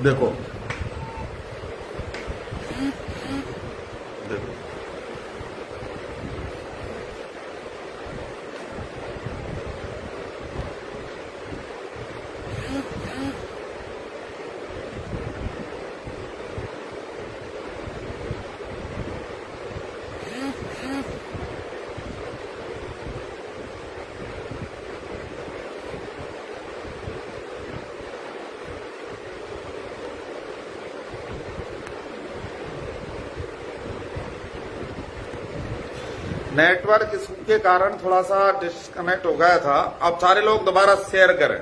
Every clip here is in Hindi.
देखो देखो नेटवर्क इशू के कारण थोड़ा सा डिस्कनेक्ट हो गया था। अब सारे लोग दोबारा शेयर करें,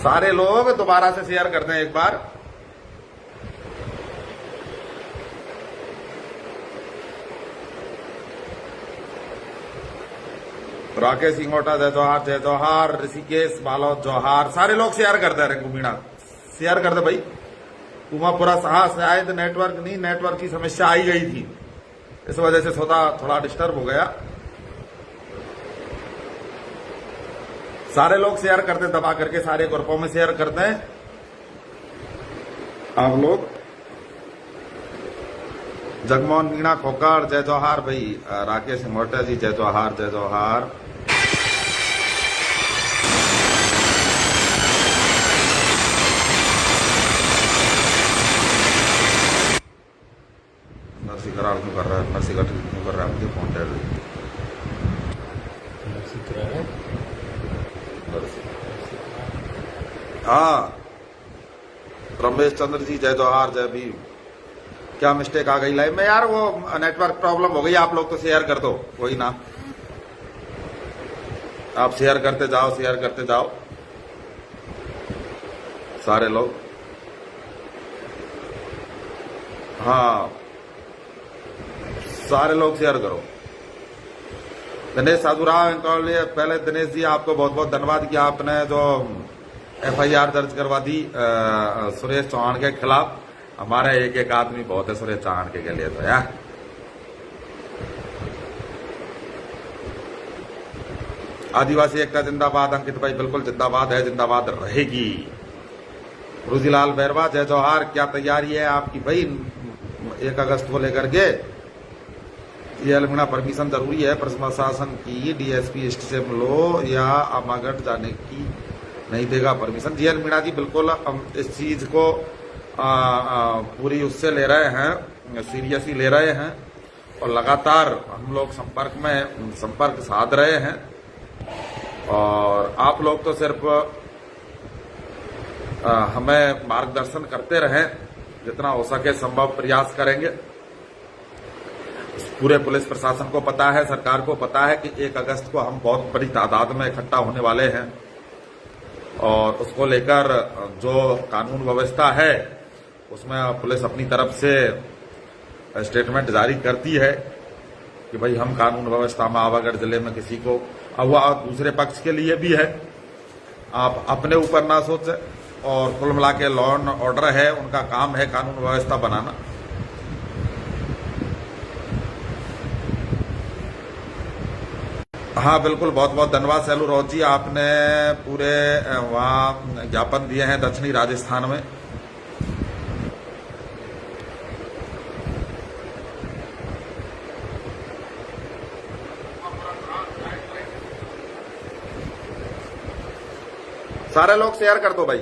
सारे लोग दोबारा से शेयर करते हैं एक बार। राकेश सिंगोटा जय जौहार, ऋषिकेश बालोद जौहार, सारे लोग शेयर करते हैं। रिंकू मीणा शेयर कर दे भाई। उमापुरा साहस शायद नेटवर्क नहीं, नेटवर्क की समस्या आई गई थी, इस वजह से थोड़ा डिस्टर्ब हो गया। सारे लोग शेयर करते, दबा करके सारे ग्रुपों में शेयर करते हैं आप लोग। जगमोहन मीणा खोकर जय जौहार भाई, राकेश सिंगोटा जी जय जौहार जय जौहार। नरसी करार क्यों कर रहा है, नरसी कट क्यों कर रहा है, मुझे फोन कर रही हाँ। रमेश चंद्र जी जय जौहार जय भीम। क्या मिस्टेक आ गई लाइव में यार, वो नेटवर्क प्रॉब्लम हो गई। आप लोग तो शेयर कर दो, वही ना, आप शेयर करते जाओ, शेयर करते जाओ सारे लोग। हाँ सारे लोग शेयर करो। दिनेश साधुराव, पहले दिनेश जी आपको बहुत बहुत धन्यवाद कि आपने जो FIR दर्ज करवा दी सुरेश चौहान के खिलाफ। हमारा एक एक आदमी बहुत है सुरेश चौहान के लिए तो यार। आदिवासी एकता जिंदाबाद, अंकित भाई बिल्कुल जिंदाबाद है, जिंदाबाद रहेगी। रुजिलाल बैरवा जय जौहार। क्या तैयारी है आपकी भाई 1 अगस्त को लेकर के? ये अलमीना परमिशन जरूरी है प्रशासन की, DSP स्टेशन लो या अमागढ़ जाने की नहीं देगा परमिशन। जी मीणा जी बिल्कुल हम इस चीज को पूरी उससे ले रहे हैं, सीरियसली ले रहे हैं और लगातार हम लोग संपर्क साध रहे हैं। और आप लोग तो सिर्फ हमें मार्गदर्शन करते रहें, जितना हो सके संभव प्रयास करेंगे। पूरे पुलिस प्रशासन को पता है, सरकार को पता है कि 1 अगस्त को हम बहुत बड़ी तादाद में इकट्ठा होने वाले हैं और उसको लेकर जो कानून व्यवस्था है उसमें पुलिस अपनी तरफ से स्टेटमेंट जारी करती है कि भाई हम कानून व्यवस्था में आवागढ़ जिले में किसी को, अब वह दूसरे पक्ष के लिए भी है, आप अपने ऊपर ना सोचें। और कुल मिला के लॉ एंड ऑर्डर है, उनका काम है कानून व्यवस्था बनाना। हाँ बिल्कुल, बहुत बहुत धन्यवाद सैलू रोज जी, आपने पूरे वहाँ ज्ञापन दिए हैं दक्षिणी राजस्थान में। सारे लोग शेयर कर दो भाई।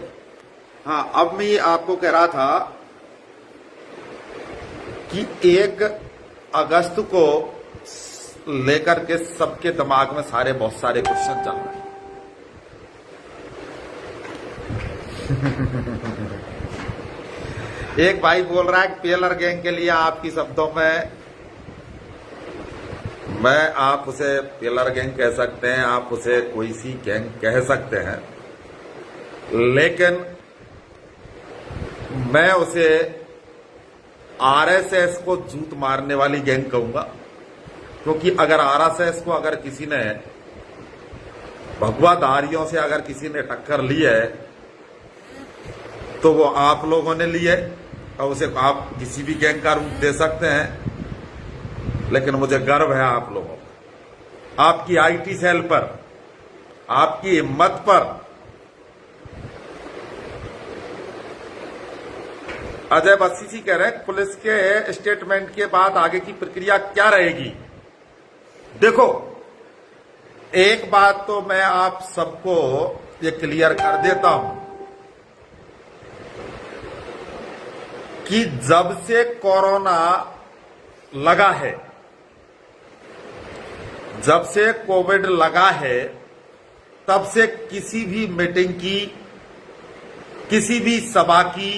हाँ अब मैं आपको कह रहा था कि 1 अगस्त को लेकर के सबके दिमाग में बहुत सारे क्वेश्चन चल रहे हैं। एक भाई बोल रहा है कि PLR गैंग के लिए आपकी शब्दों में, आप उसे PLR गैंग कह सकते हैं, आप उसे कोई सी गैंग कह सकते हैं, लेकिन मैं उसे RSS को जूत मारने वाली गैंग कहूंगा। क्योंकि अगर RSS को अगर किसी ने भगवाधारियों से अगर किसी ने टक्कर ली है तो वो आप लोगों ने ली है, और उसे आप किसी भी गैंग का रूप दे सकते हैं। लेकिन मुझे गर्व है आप लोगों पर, आपकी IT सेल पर, आपकी हिम्मत पर, अजय बस्सी कह रहे हैं पुलिस के स्टेटमेंट के बाद आगे की प्रक्रिया क्या रहेगी। देखो, एक बात तो मैं आप सबको ये क्लियर कर देता हूं कि जब से कोरोना लगा है, जब से कोविड लगा है, तब से किसी भी मीटिंग की, किसी भी सभा की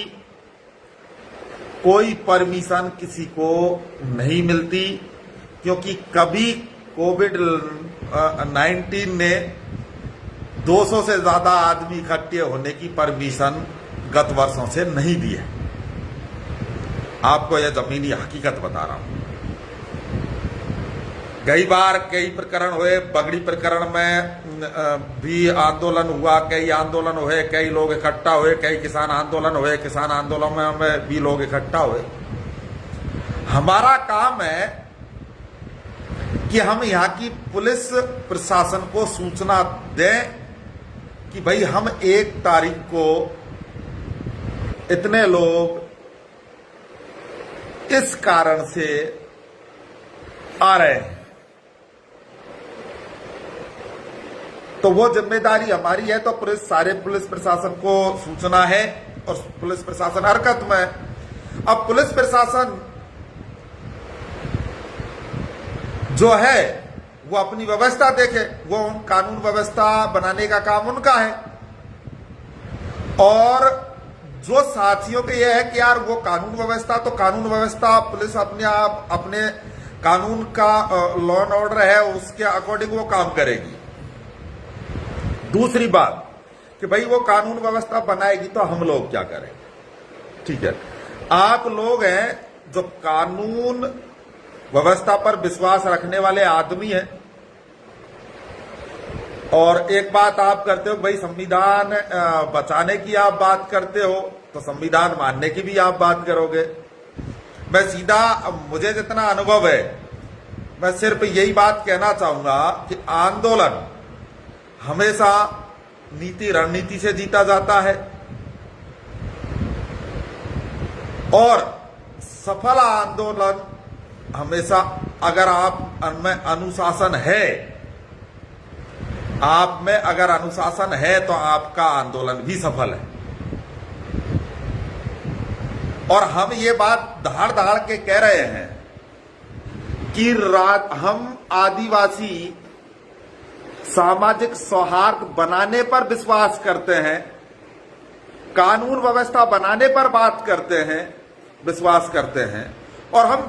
कोई परमिशन किसी को नहीं मिलती, क्योंकि कभी कोविड 19 ने 200 से ज्यादा आदमी इकट्ठे होने की परमिशन गत वर्षों से नहीं दी है। आपको यह जमीनी हकीकत बता रहा हूं। कई बार कई प्रकरण हुए, बगड़ी प्रकरण में भी आंदोलन हुआ, कई आंदोलन हुए, कई लोग इकट्ठा हुए, कई किसान आंदोलन हुए, किसान आंदोलन में भी लोग इकट्ठा हुए। हमारा काम है कि हम यहां की पुलिस प्रशासन को सूचना दें कि भाई हम 1 तारीख को इतने लोग इस कारण से आ रहे हैं। तो वो जिम्मेदारी हमारी है, तो सारे पुलिस प्रशासन को सूचना है और पुलिस प्रशासन हरकत में। अब पुलिस प्रशासन जो है वो अपनी व्यवस्था देखे, वो कानून व्यवस्था बनाने का काम उनका है। और जो साथियों के ये है कि यार वो कानून व्यवस्था पुलिस अपने आप अपने कानून का लॉ एंड ऑर्डर है उसके अकॉर्डिंग वो काम करेगी। दूसरी बात कि भाई वो कानून व्यवस्था बनाएगी तो हम लोग क्या करें। ठीक है, आप लोग हैं जो कानून व्यवस्था पर विश्वास रखने वाले आदमी हैं, और एक बात आप करते हो भाई संविधान बचाने की आप बात करते हो, तो संविधान मानने की भी आप बात करोगे। मैं सीधा, मुझे जितना अनुभव है, मैं सिर्फ यही बात कहना चाहूंगा कि आंदोलन हमेशा नीति रणनीति से जीता जाता है, और सफल आंदोलन हमेशा, अगर आप में अनुशासन है, आप में अगर अनुशासन है तो आपका आंदोलन भी सफल है। और हम ये बात धाड़ धाड़ के कह रहे हैं कि हम आदिवासी सामाजिक सौहार्द बनाने पर विश्वास करते हैं, कानून व्यवस्था बनाने पर बात करते हैं, विश्वास करते हैं। और हम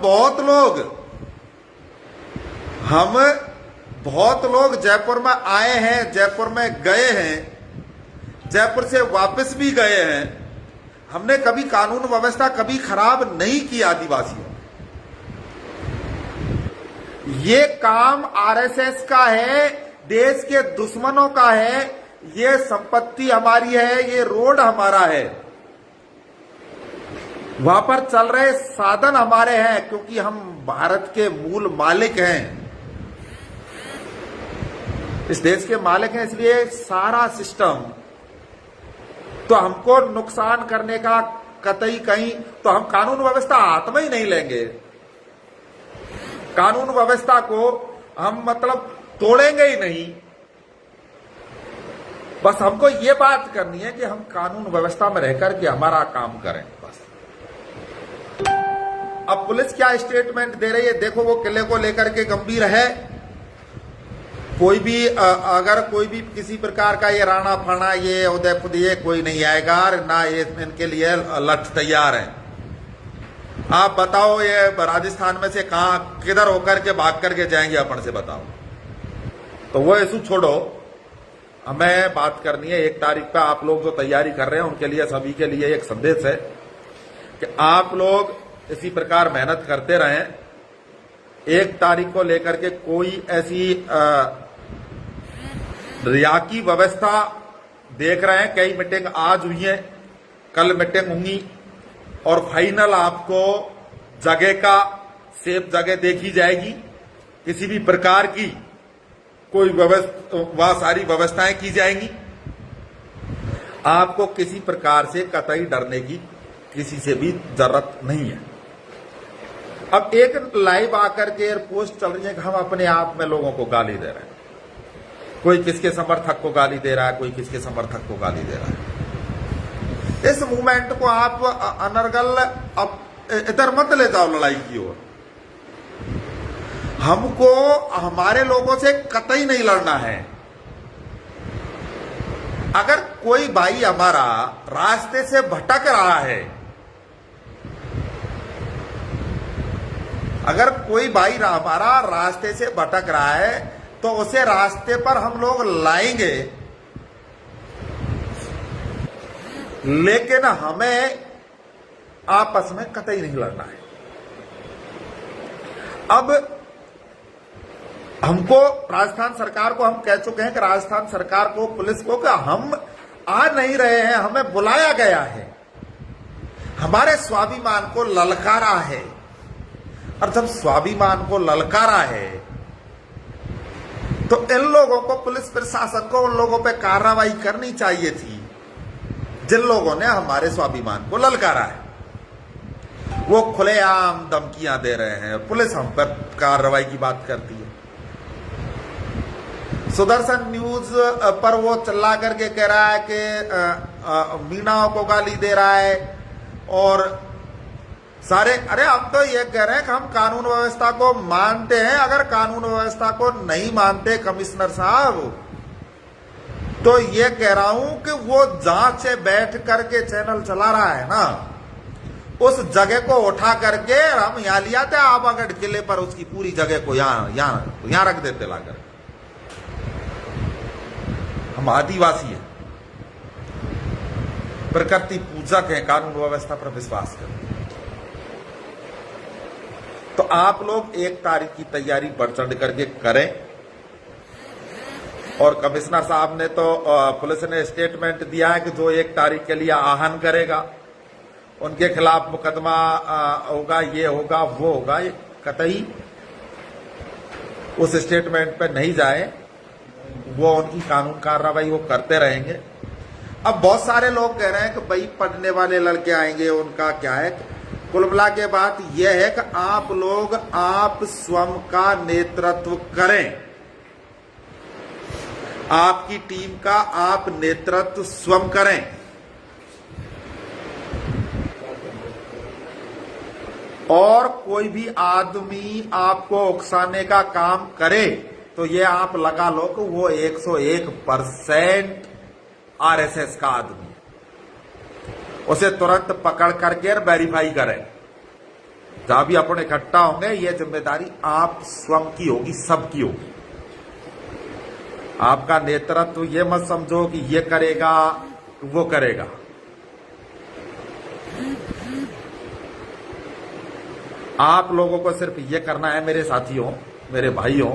बहुत लोग जयपुर में आए हैं, जयपुर में गए हैं, जयपुर से वापस भी गए हैं। हमने कभी कानून व्यवस्था कभी खराब नहीं की आदिवासियों। ये काम आरएसएस का है, देश के दुश्मनों का है, ये संपत्ति हमारी है, ये रोड हमारा है, वहां पर चल रहे साधन हमारे हैं, क्योंकि हम भारत के मूल मालिक हैं, इस देश के मालिक हैं। इसलिए सारा सिस्टम तो हमको नुकसान करने का कतई कहीं, तो हम कानून व्यवस्था हाथ में ही नहीं लेंगे। कानून व्यवस्था को हम मतलब तोड़ेंगे ही नहीं। बस हमको ये बात करनी है कि हम कानून व्यवस्था में रहकर के हमारा काम करें बस। अब पुलिस क्या स्टेटमेंट दे रही है, देखो वो किले को लेकर के गंभीर है। कोई भी अगर कोई भी किसी प्रकार का ये राणा फाना ये उदयपुर ये कोई नहीं आएगा, ना ये इनके लिए लक्ष्य तैयार है। आप बताओ ये राजस्थान में से कहां किधर होकर के भाग करके जाएंगे, अपन से बताओ। तो वो इशू छोड़ो, हमें बात करनी है 1 तारीख पे। आप लोग जो तैयारी कर रहे हैं उनके लिए, सभी के लिए एक संदेश है कि आप लोग इसी प्रकार मेहनत करते रहें। 1 तारीख को लेकर के कोई ऐसी रिया की व्यवस्था देख रहे हैं, कई मीटिंग आज हुई है, कल मीटिंग होंगी, और फाइनल आपको जगह का सेफ जगह देखी जाएगी। किसी भी प्रकार की कोई व्यवस्था, वह सारी व्यवस्थाएं की जाएंगी। आपको किसी प्रकार से कतई डरने की किसी से भी जरूरत नहीं है। अब एक लाइव आकर के पोस्ट चल रही है कि हम अपने आप में लोगों को गाली दे रहे हैं, कोई किसके समर्थक को गाली दे रहा है, कोई किसके समर्थक को गाली दे रहा है। इस मूवमेंट को आप अनर्गल अब इधर मत ले जाओ लड़ाई की ओर। हमको हमारे लोगों से कतई नहीं लड़ना है। अगर कोई भाई हमारा रास्ते से भटक रहा है, अगर कोई भाई हमारा रास्ते से भटक रहा है तो उसे रास्ते पर हम लोग लाएंगे, लेकिन हमें आपस में कतई नहीं लड़ना है। अब हमको राजस्थान सरकार को हम कह चुके हैं कि राजस्थान सरकार को, पुलिस को, कि हम आ नहीं रहे हैं, हमें बुलाया गया है, हमारे स्वाभिमान को ललकारा है। और जब स्वाभिमान को ललकारा है तो इन लोगों को, पुलिस प्रशासन को, उन लोगों पे कार्रवाई करनी चाहिए थी जिन लोगों ने हमारे स्वाभिमान को ललकारा है। वो खुलेआम धमकियां दे रहे हैं, पुलिस हम पर कार्रवाई की बात करती है। सुदर्शन न्यूज पर वो चिल्ला करके कह रहा है कि मीणाओं को गाली दे रहा है और सारे, अरे हम तो ये कह रहे हैं कि हम कानून व्यवस्था को मानते हैं। अगर कानून व्यवस्था को नहीं मानते कमिश्नर साहब, तो ये कह रहा हूं कि वो जांच से बैठ करके चैनल चला रहा है ना, उस जगह को उठा करके हम यहां लिया था आबागढ़ किले पर, उसकी पूरी जगह को यहां रख देते लाकर। हम आदिवासी हैं, प्रकृति पूजक हैं, कानून व्यवस्था पर विश्वास करते हैं। तो आप लोग 1 तारीख की तैयारी बढ़ चढ़ करके करें। और कमिश्नर साहब ने तो, पुलिस ने स्टेटमेंट दिया है कि जो 1 तारीख के लिए आहन करेगा उनके खिलाफ मुकदमा होगा, ये होगा, वो होगा। ये कतई उस स्टेटमेंट पे नहीं जाए, वो उनकी कानून कार्रवाई वो करते रहेंगे। अब बहुत सारे लोग कह रहे हैं कि भाई पढ़ने वाले लड़के आएंगे, उनका क्या है। कुल मिला के बात यह है कि आप लोग, आप स्वयं का नेतृत्व करें, आपकी टीम का आप नेतृत्व स्वयं करें। और कोई भी आदमी आपको उकसाने का काम करे तो ये आप लगा लो कि वो 101% आरएसएस का आदमी, उसे तुरंत पकड़ करके वेरीफाई करें। जहां भी अपन इकट्ठा होंगे, ये जिम्मेदारी आप स्वयं की होगी, सबकी होगी। आपका नेतृत्व ये मत समझो कि ये करेगा वो करेगा। आप लोगों को सिर्फ ये करना है, मेरे साथियों, मेरे भाइयों,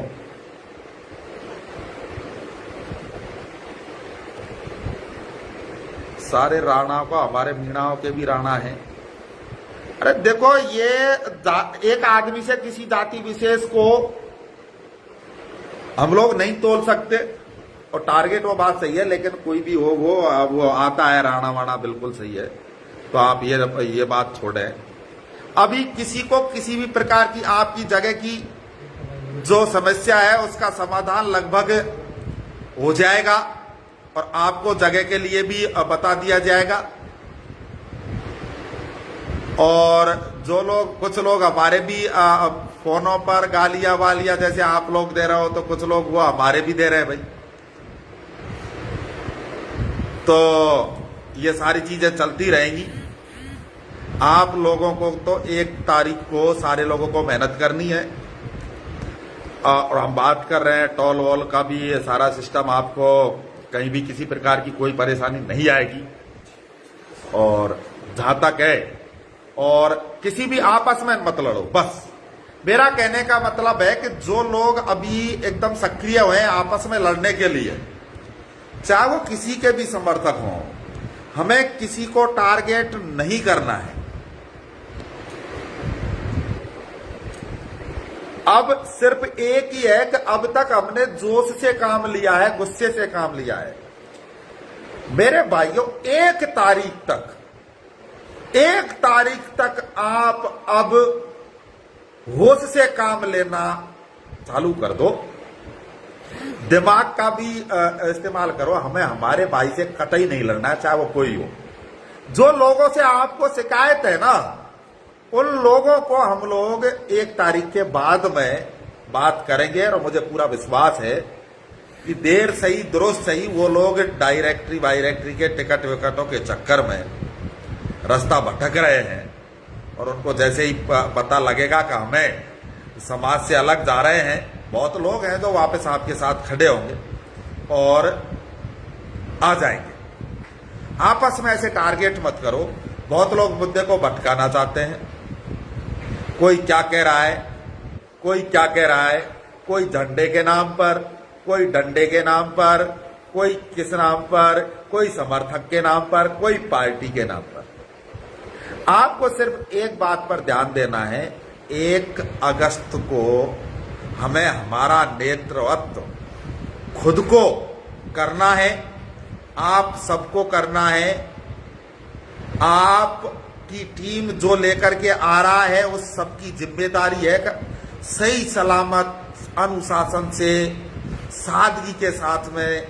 सारे राणाओं को, हमारे मीणाओं के भी राणा हैं। अरे देखो, ये एक आदमी से किसी जाति विशेष को हम लोग नहीं तोल सकते। और टारगेट वो बात सही है, लेकिन कोई भी हो वो आता है राणा वाणा, बिल्कुल सही है। तो आप ये बात छोड़ें। अभी किसी को किसी भी प्रकार की आपकी जगह की जो समस्या है उसका समाधान लगभग हो जाएगा और आपको जगह के लिए भी बता दिया जाएगा। और जो लोग, कुछ लोग हमारे भी फोनों पर गालियां वालियां जैसे आप लोग दे रहे हो, तो कुछ लोग वो हमारे भी दे रहे हैं भाई। तो ये सारी चीजें चलती रहेंगी। आप लोगों को तो 1 तारीख को सारे लोगों को मेहनत करनी है। और हम बात कर रहे हैं टोल वोल का भी, ये सारा सिस्टम, आपको कहीं भी किसी प्रकार की कोई परेशानी नहीं आएगी। और जहां तक है, और किसी भी आपस में मत लड़ो। बस मेरा कहने का मतलब है कि जो लोग अभी एकदम सक्रिय हुए हैं आपस में लड़ने के लिए, चाहे वो किसी के भी समर्थक हों, हमें किसी को टारगेट नहीं करना है। अब सिर्फ एक ही है कि अब तक हमने जोश से काम लिया है, गुस्से से काम लिया है। मेरे भाइयों, 1 तारीख तक 1 तारीख तक आप अब होश से काम लेना चालू कर दो, दिमाग का भी इस्तेमाल करो। हमें हमारे भाई से कतई नहीं लड़ना, चाहे वो कोई हो। जो लोगों से आपको शिकायत है ना, उन लोगों को हम लोग 1 तारीख के बाद में बात करेंगे। और मुझे पूरा विश्वास है कि देर सही दुरुस्त सही वो लोग डायरेक्टरी वायरेक्टरी के टिकट विकटों के चक्कर में रास्ता भटक रहे हैं, और उनको जैसे ही पता लगेगा कि हमें समाज से अलग जा रहे हैं, बहुत लोग हैं जो वापस आपके साथ खड़े होंगे और आ जाएंगे। आपस में ऐसे टारगेट मत करो। बहुत लोग मुद्दे को भटकाना चाहते हैं। कोई क्या कह रहा है, कोई क्या कह रहा है, कोई झंडे के नाम पर, कोई डंडे के नाम पर, कोई किस नाम पर, कोई समर्थक के नाम पर, कोई पार्टी के नाम पर। आपको सिर्फ एक बात पर ध्यान देना है, 1 अगस्त को हमें हमारा नेतृत्व खुद को करना है, आप सबको करना है। आपकी टीम जो लेकर के आ रहा है उस सबकी जिम्मेदारी है कि सही सलामत अनुशासन से सादगी के साथ में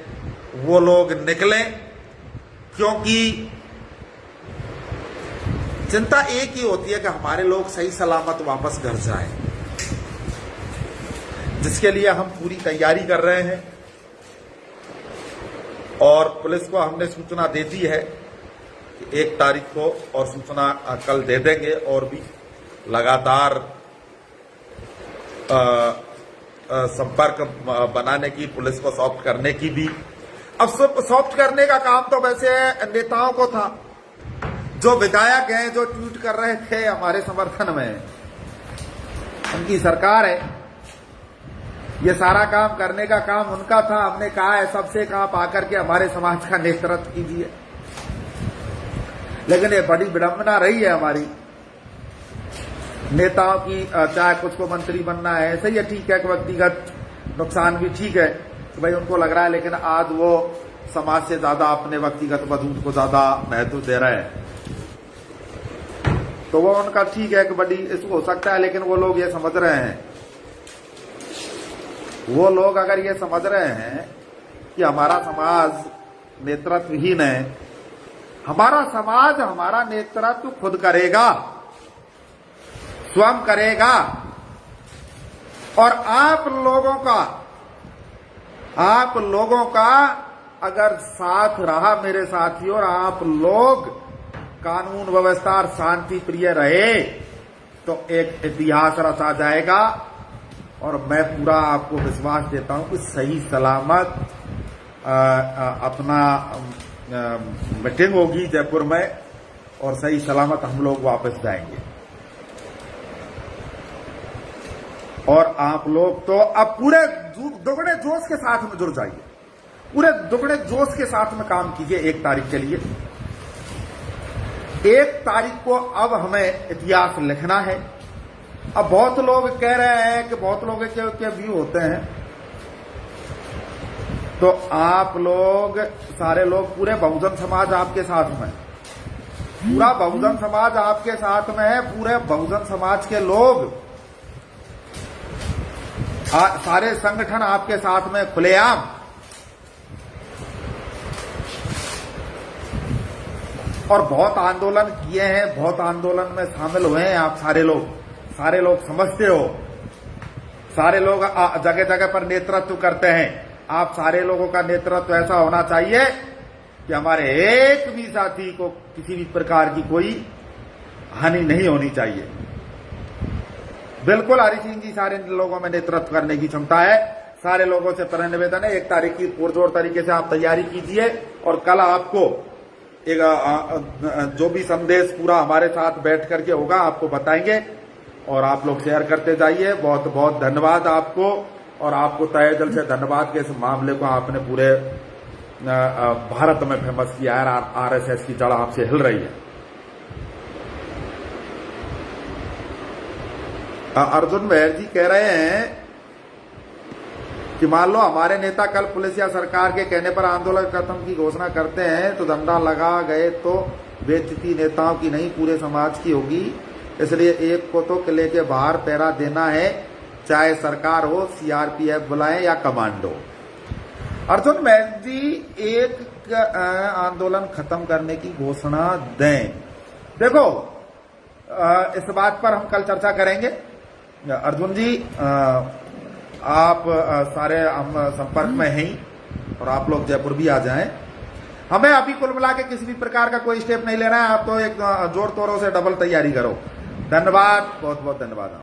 वो लोग निकलें, क्योंकि चिंता एक ही होती है कि हमारे लोग सही सलामत वापस घर जाएं, जिसके लिए हम पूरी तैयारी कर रहे हैं। और पुलिस को हमने सूचना दे दी है कि 1 तारीख को, और सूचना कल दे देंगे। और भी लगातार संपर्क बनाने की, पुलिस को सॉफ्ट करने की भी। अब सॉफ्ट करने का काम तो वैसे नेताओं को था, जो विधायक हैं, जो ट्वीट कर रहे थे हमारे समर्थन में, उनकी सरकार है। ये सारा काम करने का काम उनका था। हमने कहा है सबसे कहा आकर के हमारे समाज का नेतृत्व कीजिए, लेकिन ये बड़ी विडंबना रही है हमारी नेताओं की। चाहे कुछ को मंत्री बनना है, सही है, ठीक है, कि व्यक्तिगत नुकसान भी ठीक है कि भाई उनको लग रहा है, लेकिन आज वो समाज से ज्यादा अपने व्यक्तिगत वजूद को ज्यादा महत्व दे रहे हैं। तो वो उनका ठीक है कि बड़ी इसको हो सकता है, लेकिन वो लोग ये समझ रहे हैं, वो लोग अगर ये समझ रहे हैं कि हमारा समाज नेतृत्वहीन है, हमारा समाज हमारा नेतृत्व खुद करेगा, स्वयं करेगा, और आप लोगों का अगर साथ रहा मेरे साथियों, और आप लोग कानून व्यवस्था और शांति प्रिय रहे, तो एक इतिहास रचा जाएगा। और मैं पूरा आपको विश्वास देता हूं कि सही सलामत अपना मीटिंग होगी जयपुर में, और सही सलामत हम लोग वापस जाएंगे। और आप लोग तो अब पूरे दुगने जोश के साथ में जुड़ जाइए, पूरे दुगने जोश के साथ में काम कीजिए 1 तारीख के लिए। 1 तारीख को अब हमें इतिहास लिखना है। अब बहुत लोग कह रहे हैं कि बहुत लोगों के व्यू होते हैं, तो आप लोग सारे लोग, पूरे बहुजन समाज आपके साथ में, पूरा बहुजन समाज आपके साथ में है। पूरे बहुजन समाज के लोग, सारे संगठन आपके साथ में खुलेआम, और बहुत आंदोलन किए हैं, बहुत आंदोलन में शामिल हुए हैं आप सारे लोग समझते हो, सारे लोग जगह जगह पर नेतृत्व करते हैं। आप सारे लोगों का नेतृत्व ऐसा होना चाहिए कि हमारे एक भी साथी को किसी भी प्रकार की कोई हानि नहीं होनी चाहिए। बिल्कुल हरि सिंह जी सारे लोगों में नेतृत्व करने की क्षमता है। सारे लोगों से प्रण निवेदन है, 1 तारीख की पुरजोर तरीके से आप तैयारी कीजिए, और कल आपको एक जो भी संदेश पूरा हमारे साथ बैठ करके होगा आपको बताएंगे, और आप लोग शेयर करते जाइए। बहुत बहुत धन्यवाद आपको, और आपको तहे दिल से धन्यवाद कि इस मामले को आपने पूरे भारत में फेमस किया है। आरएसएस की जड़ आपसे हिल रही है। अर्जुन मेहर जी कह रहे हैं कि मान लो हमारे नेता कल पुलिस या सरकार के कहने पर आंदोलन खत्म की घोषणा करते हैं, तो डंडा लगा गए तो बेइज्जती नेताओं की नहीं पूरे समाज की होगी, इसलिए एक को तो किले के बाहर पहरा देना है, चाहे सरकार हो, सीआरपीएफ बुलाएं या कमांडो। अर्जुन मेहती एक आंदोलन खत्म करने की घोषणा दें। देखो, इस बात पर हम कल चर्चा करेंगे। अर्जुन जी, आप सारे हम संपर्क में हैं और आप लोग जयपुर भी आ जाएं। हमें अभी कुल मिला के किसी भी प्रकार का कोई स्टेप नहीं लेना है, आप तो एक जोर तोरों से डबल तैयारी करो। धन्यवाद, बहुत बहुत धन्यवाद।